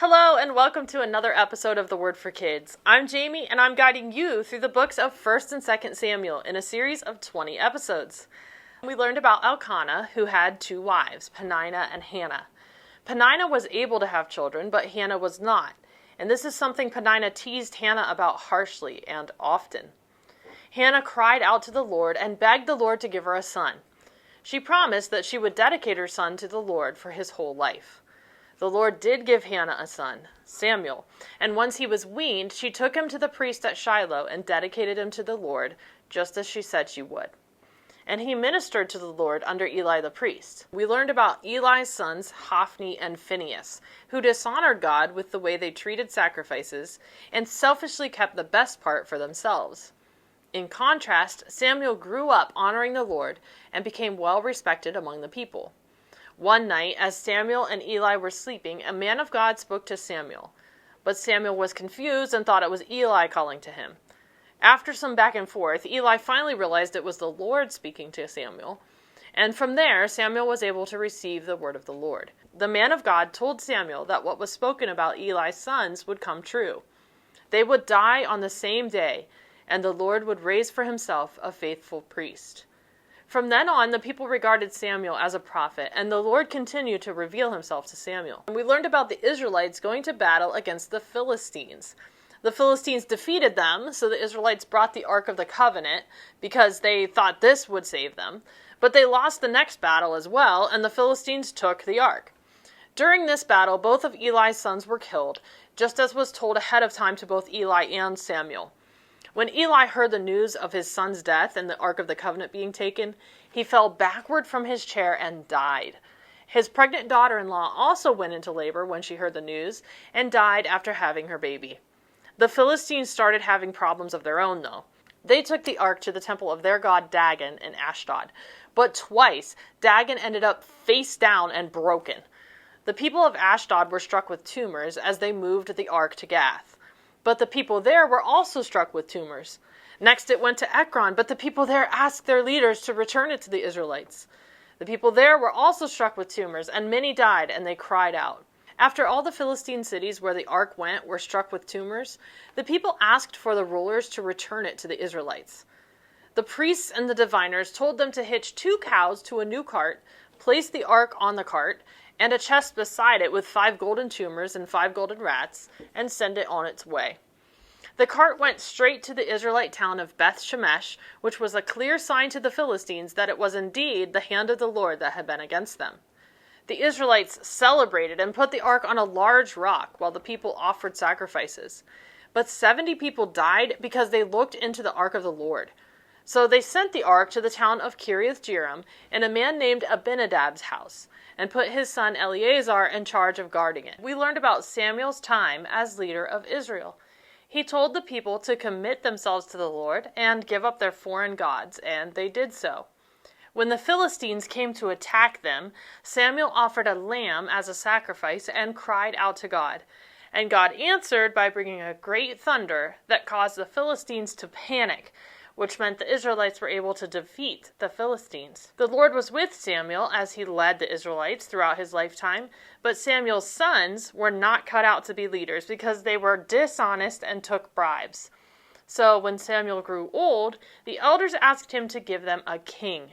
Hello and welcome to another episode of The Word for Kids. I'm Jaymie and I'm guiding you through the books of 1st and 2nd Samuel in a series of 20 episodes. We learned about Elkanah, who had 2 wives, Peninnah and Hannah. Peninnah was able to have children, but Hannah was not. And this is something Peninnah teased Hannah about harshly and often. Hannah cried out to the Lord and begged the Lord to give her a son. She promised that she would dedicate her son to the Lord for his whole life. The Lord did give Hannah a son, Samuel, and once he was weaned, she took him to the priest at Shiloh and dedicated him to the Lord, just as she said she would. And he ministered to the Lord under Eli the priest. We learned about Eli's sons, Hophni and Phinehas, who dishonored God with the way they treated sacrifices and selfishly kept the best part for themselves. In contrast, Samuel grew up honoring the Lord and became well respected among the people. One night, as Samuel and Eli were sleeping, a man of God spoke to Samuel. But Samuel was confused and thought it was Eli calling to him. After some back and forth, Eli finally realized it was the Lord speaking to Samuel. And from there, Samuel was able to receive the word of the Lord. The man of God told Samuel that what was spoken about Eli's sons would come true. They would die on the same day, and the Lord would raise for himself a faithful priest. From then on, the people regarded Samuel as a prophet, and the Lord continued to reveal himself to Samuel. And we learned about the Israelites going to battle against the Philistines. The Philistines defeated them, so the Israelites brought the Ark of the Covenant because they thought this would save them. But they lost the next battle as well, and the Philistines took the Ark. During this battle, both of Eli's sons were killed, just as was told ahead of time to both Eli and Samuel. When Eli heard the news of his son's death and the Ark of the Covenant being taken, he fell backward from his chair and died. His pregnant daughter-in-law also went into labor when she heard the news and died after having her baby. The Philistines started having problems of their own, though. They took the ark to the temple of their god Dagon in Ashdod, but twice Dagon ended up face down and broken. The people of Ashdod were struck with tumors as they moved the ark to Gath. But the people there were also struck with tumors. Next it went to Ekron, but the people there asked their leaders to return it to the Israelites. The people there were also struck with tumors, and many died, and they cried out. After all the Philistine cities where the ark went were struck with tumors, the people asked for the rulers to return it to the Israelites. The priests and the diviners told them to hitch 2 cows to a new cart, place the ark on the cart, and a chest beside it with 5 golden tumors and 5 golden rats, and send it on its way. The cart went straight to the Israelite town of Beth Shemesh, which was a clear sign to the Philistines that it was indeed the hand of the Lord that had been against them. The Israelites celebrated and put the ark on a large rock while the people offered sacrifices. But 70 people died because they looked into the ark of the Lord. So they sent the ark to the town of Kiriath-Jearim in a man named Abinadab's house, and put his son Eleazar in charge of guarding it. We learned about Samuel's time as leader of Israel. He told the people to commit themselves to the Lord and give up their foreign gods, and they did so. When the Philistines came to attack them, Samuel offered a lamb as a sacrifice and cried out to God. And God answered by bringing a great thunder that caused the Philistines to panic, which meant the Israelites were able to defeat the Philistines. The Lord was with Samuel as he led the Israelites throughout his lifetime, but Samuel's sons were not cut out to be leaders because they were dishonest and took bribes. So when Samuel grew old, the elders asked him to give them a king.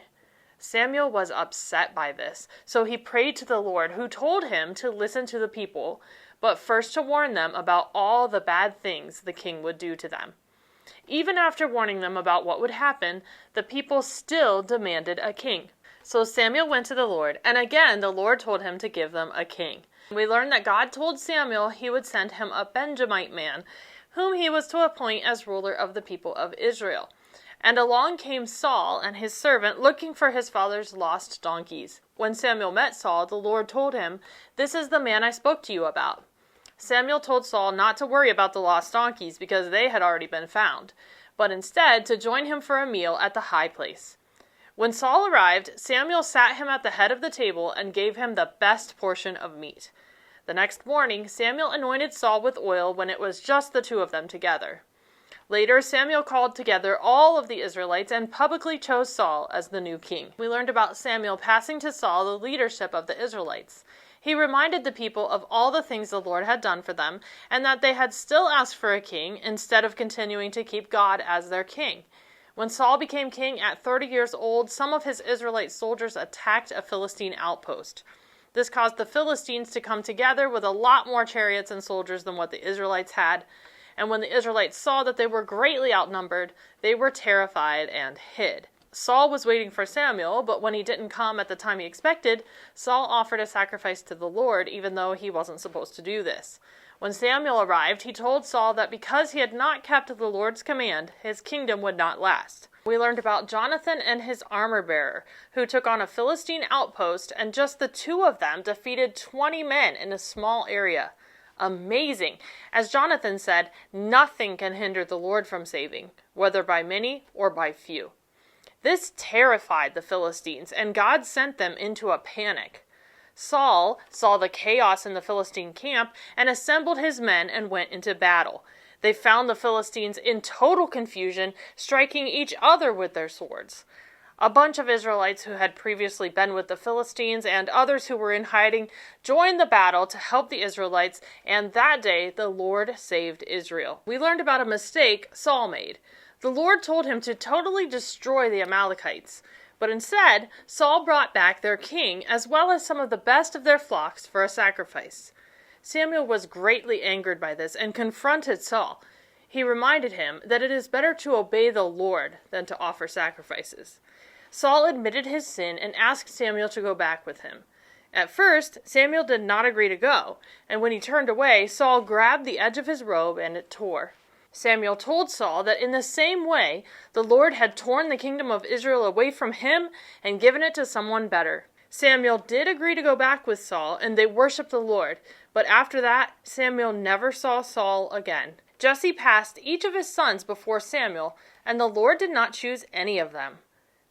Samuel was upset by this, so he prayed to the Lord, who told him to listen to the people, but first to warn them about all the bad things the king would do to them. Even after warning them about what would happen, the people still demanded a king. So Samuel went to the Lord, and again the Lord told him to give them a king. We learned that God told Samuel he would send him a Benjamite man, whom he was to appoint as ruler of the people of Israel. And along came Saul and his servant looking for his father's lost donkeys. When Samuel met Saul, the Lord told him, "This is the man I spoke to you about." Samuel told Saul not to worry about the lost donkeys because they had already been found, but instead to join him for a meal at the high place. When Saul arrived, Samuel sat him at the head of the table and gave him the best portion of meat. The next morning, Samuel anointed Saul with oil when it was just the 2 of them together. Later, Samuel called together all of the Israelites and publicly chose Saul as the new king. We learned about Samuel passing to Saul the leadership of the Israelites. He reminded the people of all the things the Lord had done for them, and that they had still asked for a king instead of continuing to keep God as their king. When Saul became king at 30 years old, some of his Israelite soldiers attacked a Philistine outpost. This caused the Philistines to come together with a lot more chariots and soldiers than what the Israelites had. And when the Israelites saw that they were greatly outnumbered, they were terrified and hid. Saul was waiting for Samuel, but when he didn't come at the time he expected, Saul offered a sacrifice to the Lord, even though he wasn't supposed to do this. When Samuel arrived, he told Saul that because he had not kept the Lord's command, his kingdom would not last. We learned about Jonathan and his armor-bearer, who took on a Philistine outpost, and just the two of them defeated 20 men in a small area. Amazing! As Jonathan said, nothing can hinder the Lord from saving, whether by many or by few. This terrified the Philistines, and God sent them into a panic. Saul saw the chaos in the Philistine camp and assembled his men and went into battle. They found the Philistines in total confusion, striking each other with their swords. A bunch of Israelites who had previously been with the Philistines and others who were in hiding joined the battle to help the Israelites, and that day the Lord saved Israel. We learned about a mistake Saul made. The Lord told him to totally destroy the Amalekites. But instead, Saul brought back their king, as well as some of the best of their flocks, for a sacrifice. Samuel was greatly angered by this and confronted Saul. He reminded him that it is better to obey the Lord than to offer sacrifices. Saul admitted his sin and asked Samuel to go back with him. At first, Samuel did not agree to go, and when he turned away, Saul grabbed the edge of his robe and it tore. Samuel told Saul that in the same way, the Lord had torn the kingdom of Israel away from him and given it to someone better. Samuel did agree to go back with Saul, and they worshiped the Lord, but after that, Samuel never saw Saul again. Jesse passed each of his sons before Samuel, and the Lord did not choose any of them.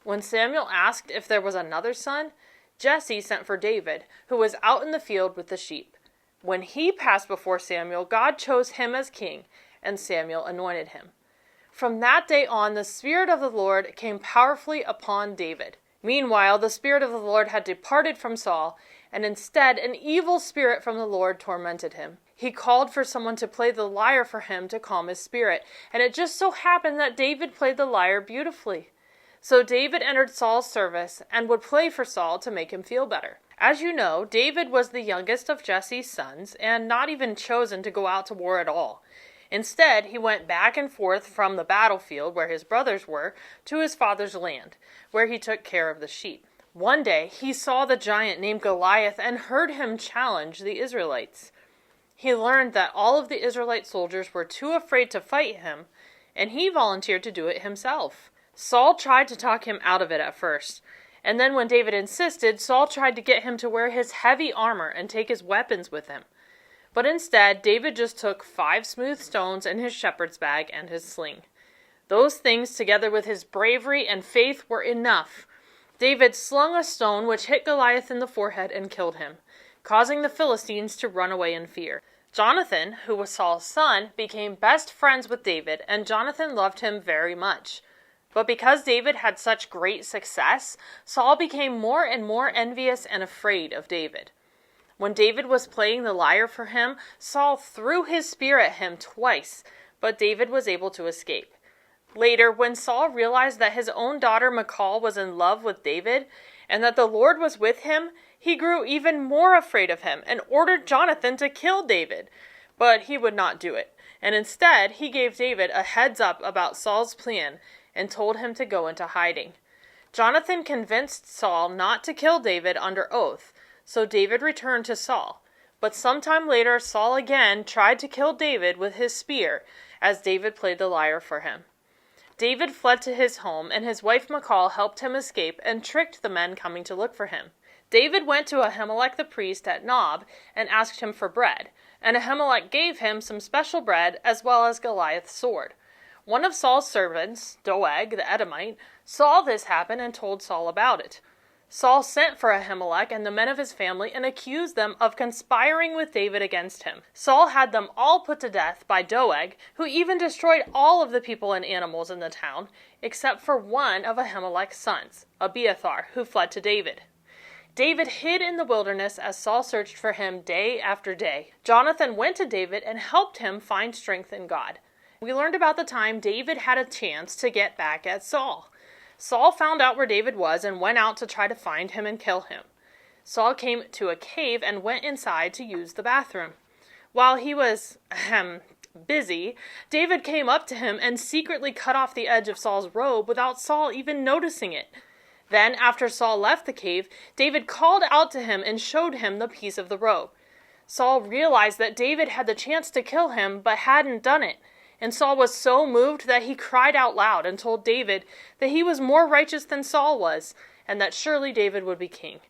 When Samuel asked if there was another son, Jesse sent for David, who was out in the field with the sheep. When he passed before Samuel, God chose him as king, and Samuel anointed him. From that day on, the Spirit of the Lord came powerfully upon David. Meanwhile, the Spirit of the Lord had departed from Saul, and instead an evil spirit from the Lord tormented him. He called for someone to play the lyre for him to calm his spirit, and it just so happened that David played the lyre beautifully. So David entered Saul's service and would play for Saul to make him feel better. As you know, David was the youngest of Jesse's sons, and not even chosen to go out to war at all. Instead, he went back and forth from the battlefield where his brothers were to his father's land, where he took care of the sheep. One day, he saw the giant named Goliath and heard him challenge the Israelites. He learned that all of the Israelite soldiers were too afraid to fight him, and he volunteered to do it himself. Saul tried to talk him out of it at first, and then when David insisted, Saul tried to get him to wear his heavy armor and take his weapons with him. But instead, David just took 5 smooth stones in his shepherd's bag and his sling. Those things, together with his bravery and faith, were enough. David slung a stone which hit Goliath in the forehead and killed him, causing the Philistines to run away in fear. Jonathan, who was Saul's son, became best friends with David, and Jonathan loved him very much. But because David had such great success, Saul became more and more envious and afraid of David. When David was playing the lyre for him, Saul threw his spear at him twice, but David was able to escape. Later, when Saul realized that his own daughter Michal was in love with David, and that the Lord was with him, he grew even more afraid of him and ordered Jonathan to kill David. But he would not do it, and instead he gave David a heads up about Saul's plan and told him to go into hiding. Jonathan convinced Saul not to kill David under oath, so David returned to Saul. But sometime later, Saul again tried to kill David with his spear, as David played the lyre for him. David fled to his home, and his wife Michal helped him escape and tricked the men coming to look for him. David went to Ahimelech the priest at Nob and asked him for bread, and Ahimelech gave him some special bread as well as Goliath's sword. One of Saul's servants, Doeg the Edomite, saw this happen and told Saul about it. Saul sent for Ahimelech and the men of his family and accused them of conspiring with David against him. Saul had them all put to death by Doeg, who even destroyed all of the people and animals in the town, except for one of Ahimelech's sons, Abiathar, who fled to David. David hid in the wilderness as Saul searched for him day after day. Jonathan went to David and helped him find strength in God. We learned about the time David had a chance to get back at Saul. Saul found out where David was and went out to try to find him and kill him. Saul came to a cave and went inside to use the bathroom. While he was busy, David came up to him and secretly cut off the edge of Saul's robe without Saul even noticing it. Then, after Saul left the cave, David called out to him and showed him the piece of the robe. Saul realized that David had the chance to kill him but hadn't done it. And Saul was so moved that he cried out loud and told David that he was more righteous than Saul was, and that surely David would be king.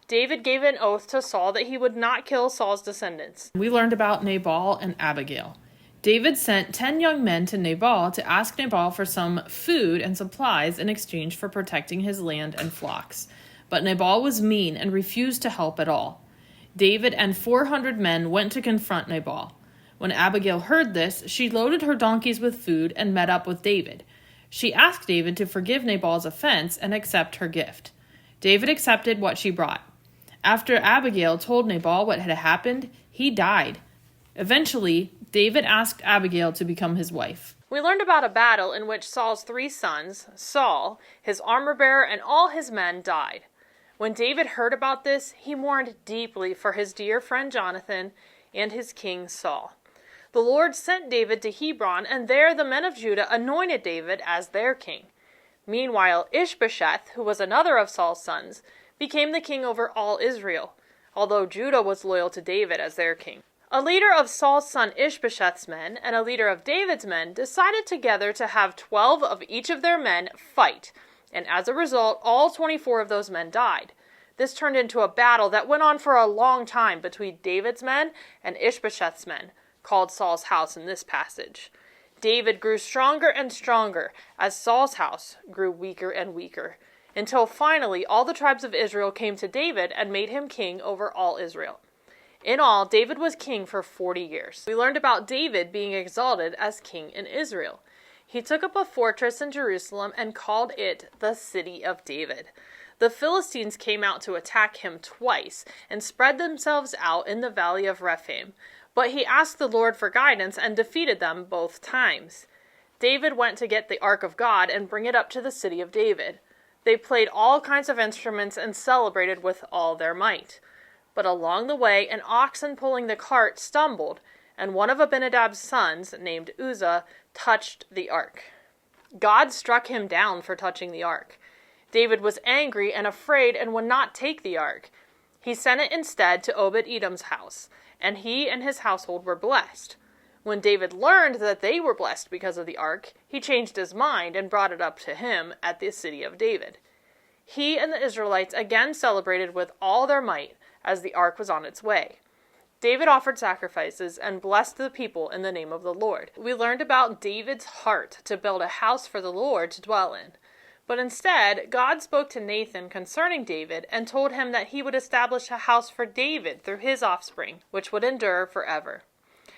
David gave an oath to Saul that he would not kill Saul's descendants. We learned about Nabal and Abigail. David sent 10 young men to Nabal to ask Nabal for some food and supplies in exchange for protecting his land and flocks. But Nabal was mean and refused to help at all. David and 400 men went to confront Nabal. When Abigail heard this, she loaded her donkeys with food and met up with David. She asked David to forgive Nabal's offense and accept her gift. David accepted what she brought. After Abigail told Nabal what had happened, he died. Eventually, David asked Abigail to become his wife. We learned about a battle in which Saul's 3 sons, Saul, his armor-bearer, and all his men died. When David heard about this, he mourned deeply for his dear friend Jonathan and his king Saul. The Lord sent David to Hebron, and there the men of Judah anointed David as their king. Meanwhile, Ishbosheth, who was another of Saul's sons, became the king over all Israel, although Judah was loyal to David as their king. A leader of Saul's son Ishbosheth's men and a leader of David's men decided together to have 12 of each of their men fight, and as a result, all 24 of those men died. This turned into a battle that went on for a long time between David's men and Ishbosheth's men, called Saul's house in this passage. David grew stronger and stronger as Saul's house grew weaker and weaker, until finally all the tribes of Israel came to David and made him king over all Israel. In all, David was king for 40 years. We learned about David being exalted as king in Israel. He took up a fortress in Jerusalem and called it the City of David. The Philistines came out to attack him twice and spread themselves out in the valley of Rephaim, but he asked the Lord for guidance and defeated them both times. David went to get the Ark of God and bring it up to the City of David. They played all kinds of instruments and celebrated with all their might. But along the way, an oxen pulling the cart stumbled, and one of Abinadab's sons, named Uzzah, touched the ark. God struck him down for touching the ark. David was angry and afraid and would not take the ark. He sent it instead to Obed-Edom's house, and he and his household were blessed. When David learned that they were blessed because of the ark, he changed his mind and brought it up to him at the City of David. He and the Israelites again celebrated with all their might as the ark was on its way. David offered sacrifices and blessed the people in the name of the Lord. We learned about David's heart to build a house for the Lord to dwell in. But instead, God spoke to Nathan concerning David and told him that he would establish a house for David through his offspring, which would endure forever.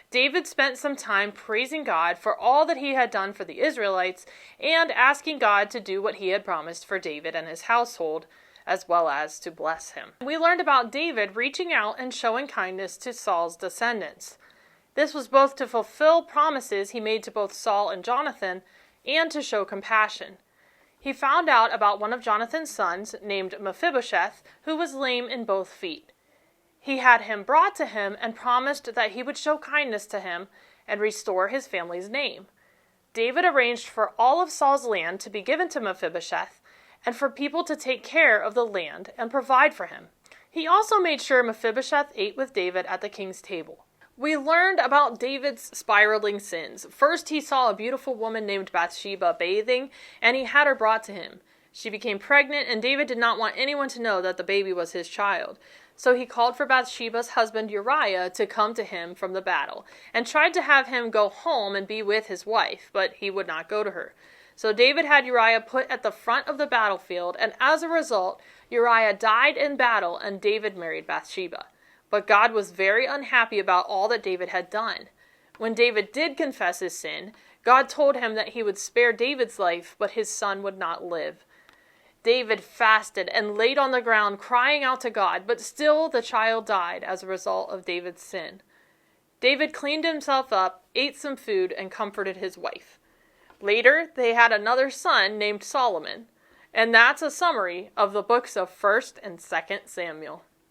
David spent some time praising God for all that he had done for the Israelites and asking God to do what he had promised for David and his household, as well as to bless him. We learned about David reaching out and showing kindness to Saul's descendants. This was both to fulfill promises he made to both Saul and Jonathan and to show compassion. He found out about one of Jonathan's sons, named Mephibosheth, who was lame in both feet. He had him brought to him and promised that he would show kindness to him and restore his family's name. David arranged for all of Saul's land to be given to Mephibosheth and for people to take care of the land and provide for him. He also made sure Mephibosheth ate with David at the king's table. We learned about David's spiraling sins. First, he saw a beautiful woman named Bathsheba bathing, and he had her brought to him. She became pregnant, and David did not want anyone to know that the baby was his child. So he called for Bathsheba's husband Uriah to come to him from the battle, and tried to have him go home and be with his wife, but he would not go to her. So David had Uriah put at the front of the battlefield, and as a result, Uriah died in battle, and David married Bathsheba. But God was very unhappy about all that David had done. When David did confess his sin, God told him that he would spare David's life, but his son would not live. David fasted and laid on the ground crying out to God, but still the child died as a result of David's sin. David cleaned himself up, ate some food, and comforted his wife. Later, they had another son named Solomon, and that's a summary of the books of 1st and 2nd Samuel.